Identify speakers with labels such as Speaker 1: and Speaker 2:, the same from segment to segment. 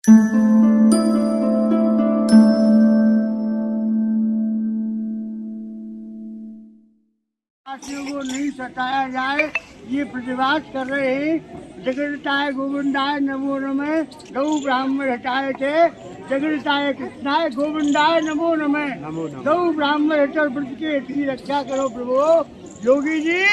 Speaker 1: को नहीं सताया जाए, ये प्रतिवाद कर रहे हैं। जगदताय गोविंदाय नमो नमः, गौ ब्राह्मण हटाए थे। जगदताय कृष्णाय गोविंदाय नमो नमः, गौ ब्राह्मण हटर व्रत के इतनी रक्षा करो प्रभु। योगी जी,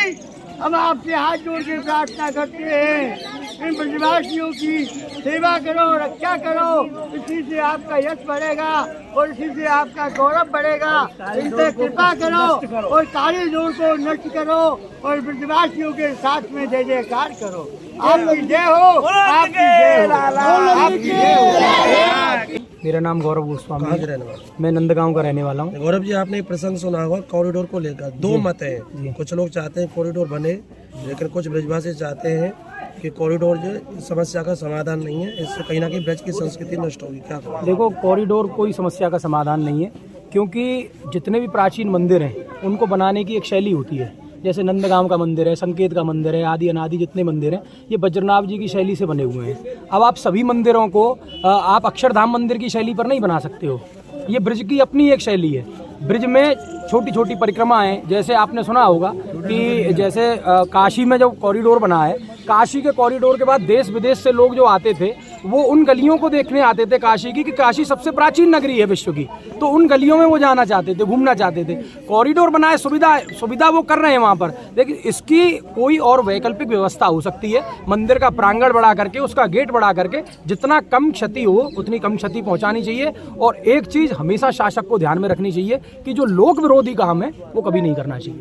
Speaker 1: हम आपसे हाथ जोड़ के प्रार्थना करते हैं, इन ब्रजवासियों की सेवा करो, रक्षा करो। इसी से आपका यश बढ़ेगा और इसी से आपका गौरव बढ़ेगा। इनसे कृपा करो और काले जोड़ को नष्ट करो और ब्रजवासियों के साथ में जय जयकार करो। आपकी जय हो, आपकी जय हो, आपकी जय हो।
Speaker 2: मेरा नाम गौरव गोस्वामी है, मैं नंदगांव का रहने वाला हूँ।
Speaker 3: गौरव जी, आपने प्रसंग सुना होगा कॉरिडोर को लेकर दो मत है। कुछ लोग चाहते हैं कॉरिडोर बने, लेकिन कुछ ब्रजवासी चाहते हैं कि कॉरिडोर जो समस्या का समाधान नहीं है, इससे कहीं ना कहीं ब्रज की संस्कृति नष्ट होगी। क्या करें?
Speaker 2: देखो, कॉरिडोर कोई समस्या का समाधान नहीं है, क्योंकि जितने भी प्राचीन मंदिर हैं उनको बनाने की एक शैली होती है। जैसे नंदगांव का मंदिर है, संकेत का मंदिर है, आदि अनादि जितने मंदिर हैं ये बज्रनाभ जी की शैली से बने हुए हैं। अब आप सभी मंदिरों को आप अक्षरधाम मंदिर की शैली पर नहीं बना सकते हो। ये ब्रज की अपनी एक शैली है। ब्रज में छोटी छोटी परिक्रमाएं, जैसे आपने सुना होगा कि जैसे काशी में जो कॉरिडोर बना है, काशी के कॉरिडोर के बाद देश विदेश से लोग जो आते थे वो उन गलियों को देखने आते थे काशी की, कि काशी सबसे प्राचीन नगरी है विश्व की, तो उन गलियों में वो जाना चाहते थे, घूमना चाहते थे। कॉरिडोर बनाए, सुविधा वो कर रहे हैं वहाँ पर, लेकिन इसकी कोई और वैकल्पिक व्यवस्था हो सकती है। मंदिर का प्रांगण बढ़ा करके, उसका गेट बढ़ा करके जितना कम क्षति हो उतनी कम क्षति पहुँचानी चाहिए। और एक चीज़ हमेशा शासक को ध्यान में रखनी चाहिए कि जो लोक विरोधी काम है वो कभी नहीं करना चाहिए।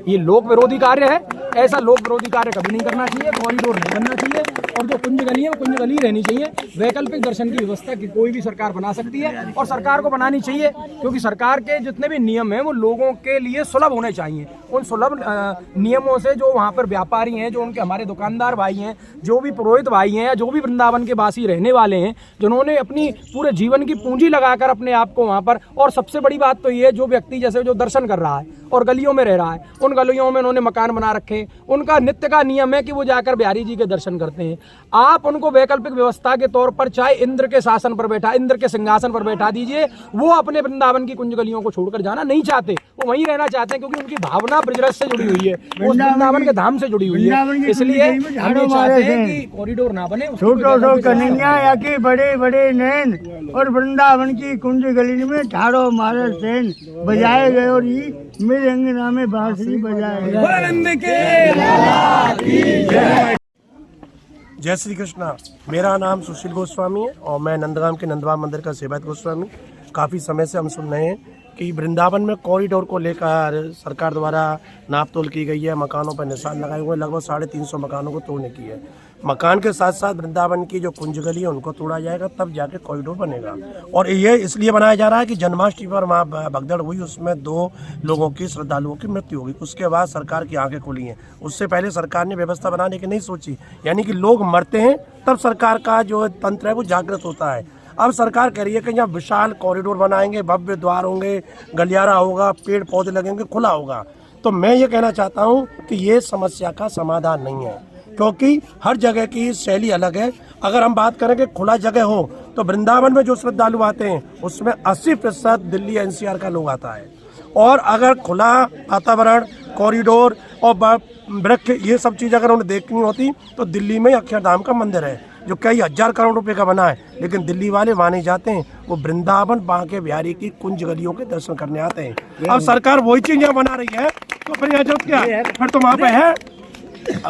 Speaker 2: ये लोक विरोधी कार्य है, ऐसा लोक विरोधी कार्य कभी नहीं करना चाहिए। कॉरिडोर नहीं बनना चाहिए और जो कुंज गली है वो कुंज गली रहनी चाहिए। वैकल्पिक दर्शन की व्यवस्था की कोई भी सरकार बना सकती है और सरकार को बनानी चाहिए, क्योंकि सरकार के जितने भी नियम हैं वो लोगों के लिए सुलभ होने चाहिए। उन सुलभ नियमों से जो वहाँ पर व्यापारी हैं, जो उनके हमारे दुकानदार भाई हैं, जो भी पुरोहित भाई हैं, या जो भी वृंदावन के वासी रहने वाले हैं, जिन्होंने अपनी पूरे जीवन की पूंजी लगाकर अपने आप को वहाँ पर, और सबसे बड़ी बात तो ये, जो व्यक्ति जैसे जो दर्शन कर रहा है और गलियों में रह रहा है, उन गलियों में उन्होंने मकान बना रखे हैं, उनका नित्य का नियम है कि वो जाकर बिहारी जी के दर्शन करते हैं। आप उनको वैकल्पिक व्यवस्था के तौर पर चाहे इंद्र के शासन पर बैठा, इंद्र के सिंहासन पर बैठा दीजिए, वो अपने वृंदावन की कुंज गलियों को छोड़कर जाना नहीं चाहते, वो वहीं रहना चाहते हैं, क्योंकि उनकी भावना ब्रजरस से जुड़ी हुई है, वो वृंदावन के धाम से जुड़ी हुई है। इसलिए हम ये चाहते हैं कि कॉरिडोर ना बने,
Speaker 1: छोटो कन्हैया या के बड़े बड़े नैन, और वृंदावन की कुंज गली में ठाड़ो मारे सेन बजाए गए और मेरे अंगना में बांसुरी बजाए गए।
Speaker 3: जय श्री कृष्णा। मेरा नाम सुशील गोस्वामी है और मैं नंदगांव के नंदवान मंदिर का सेवायत गोस्वामी। काफ़ी समय से हम सुन रहे हैं कि वृंदावन में कॉरिडोर को लेकर सरकार द्वारा नापतोल की गई है, मकानों पर निशान लगाए हुए, लगभग 350 मकानों को तोड़ने की है। मकान के साथ साथ वृंदावन की जो कुंज गली है उनको तोड़ा जाएगा, तब जाके कॉरिडोर बनेगा। और ये इसलिए बनाया जा रहा है कि जन्माष्टमी पर वहाँ भगदड़ हुई, उसमें 2 लोगों की, श्रद्धालुओं की मृत्यु हो गई। उसके बाद सरकार की आंखें खुली हैं। उससे पहले सरकार ने व्यवस्था बनाने की नहीं सोची, यानी कि लोग मरते हैं तब सरकार का जो तंत्र है वो जागृत होता है। अब सरकार कह रही है कि यहाँ विशाल कॉरिडोर बनाएंगे, भव्य द्वार होंगे, गलियारा होगा, पेड़ पौधे लगेंगे, खुला होगा। तो मैं ये कहना चाहता हूँ कि ये समस्या का समाधान नहीं है, क्योंकि हर जगह की शैली अलग है। अगर हम बात करें कि खुला जगह हो, तो वृंदावन में जो श्रद्धालु आते हैं उसमें 80% दिल्ली NCR का लोग आता है। और अगर खुला वातावरण, कॉरिडोर और वृक्ष, ये सब चीज़ अगर उन्हें देखनी होती तो दिल्ली में अक्षरधाम का मंदिर है जो कई 1000 करोड़ रुपए का बना है, लेकिन दिल्ली वाले वहाँ नहीं जाते हैं, वो वृंदावन बांके बिहारी की कुंज गलियों के दर्शन करने आते हैं। अब सरकार वही चीज़ यहाँ बना रही है, तो फिर यहाँ जब क्या फिर तो वहाँ पे है,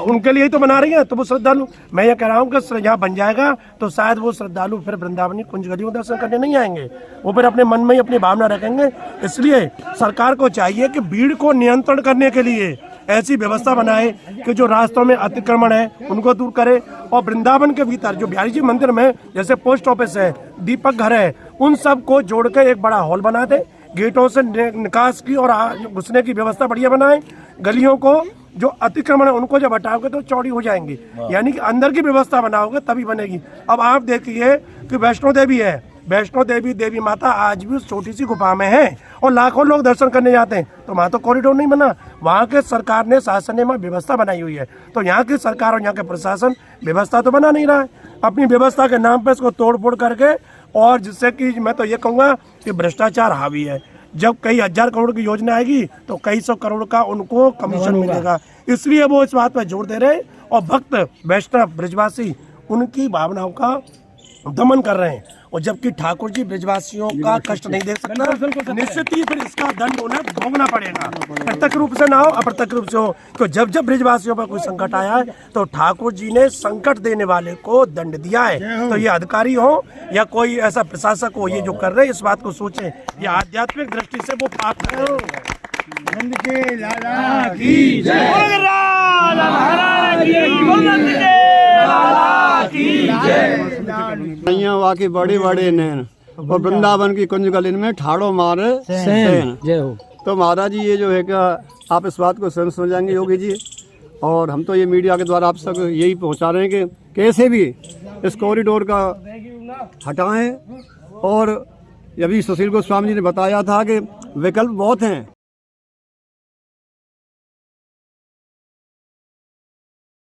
Speaker 3: उनके लिए ही तो बना रही है। तो वो श्रद्धालु, मैं ये कह रहा हूँ कि यहाँ बन जाएगा तो शायद वो श्रद्धालु फिर वृंदावन की कुंज गलियों दर्शन करने नहीं आएंगे, वो फिर अपने मन में ही अपनी भावना रखेंगे। इसलिए सरकार को चाहिए कि भीड़ को नियंत्रण करने के लिए ऐसी व्यवस्था बनाए कि जो रास्तों में अतिक्रमण है उनको दूर करे, और वृंदावन के भीतर जो बिहारी जी मंदिर में जैसे पोस्ट ऑफिस है, दीपक घर है, उन सब को जोड़ के एक बड़ा हॉल बना दे, गेटों से निकास की और घुसने की व्यवस्था बढ़िया बनाए। गलियों को जो अतिक्रमण है उनको जब हटाओगे तो चौड़ी हो जाएंगी, यानी कि अंदर की व्यवस्था बनाओगे तभी बनेगी। अब आप देखिए कि वैष्णो देवी है, वैष्णो देवी देवी माता आज भी उस छोटी सी गुफा में है और लाखों लोग दर्शन करने जाते हैं। तो वहाँ तो कॉरिडोर नहीं बना, वहाँ के सरकार ने शासन ने वहाँ व्यवस्था बनाई हुई है। तो यहाँ की सरकार और यहाँ के प्रशासन व्यवस्था तो बना नहीं रहा है, अपनी व्यवस्था के नाम पे इसको तोड़ फोड़ करके, और जिससे कि मैं तो ये कहूँगा कि भ्रष्टाचार हावी है। जब कई हजार करोड़ की योजना आएगी तो कई सौ करोड़ का उनको कमीशन मिलेगा, इसलिए वो इस बात पर जोर दे रहे हैं। और भक्त वैष्णव ब्रजवासी उनकी भावनाओं का दमन कर रहे हैं, और जबकि ठाकुर जी ब्रजवासियों का कष्ट नहीं देख सकता, निश्चित ही फिर इसका दंड उन्हें भोगना पड़ेगा, प्रत्यक्ष रूप से ना हो अप्रत्यक्ष रूप से हो। तो जब जब ब्रजवासियों पर कोई संकट आया है तो ठाकुर जी ने संकट देने वाले को दंड दिया है। तो ये अधिकारी हो या कोई ऐसा प्रशासक हो, ये जो कर रहे हैं इस बात को सोचें, ये आध्यात्मिक दृष्टि से वो पाप कर रहे हैं।
Speaker 1: नंद के लाला की जय, महाराज की जय।
Speaker 4: यहाँ वाकई बड़े बड़े नैन और वृंदावन की कुंज गलिन में ठाड़ो मारे सैन।
Speaker 2: जय हो।
Speaker 4: तो महाराज जी ये जो है क्या आप इस बात को स्वयं समझाएंगे योगी जी, और हम तो ये मीडिया के द्वारा आप सब यही पहुंचा रहे हैं कि कैसे भी इस कॉरिडोर का हटाएं। और अभी सुशील गोस्वामी जी ने बताया था कि विकल्प बहुत हैं,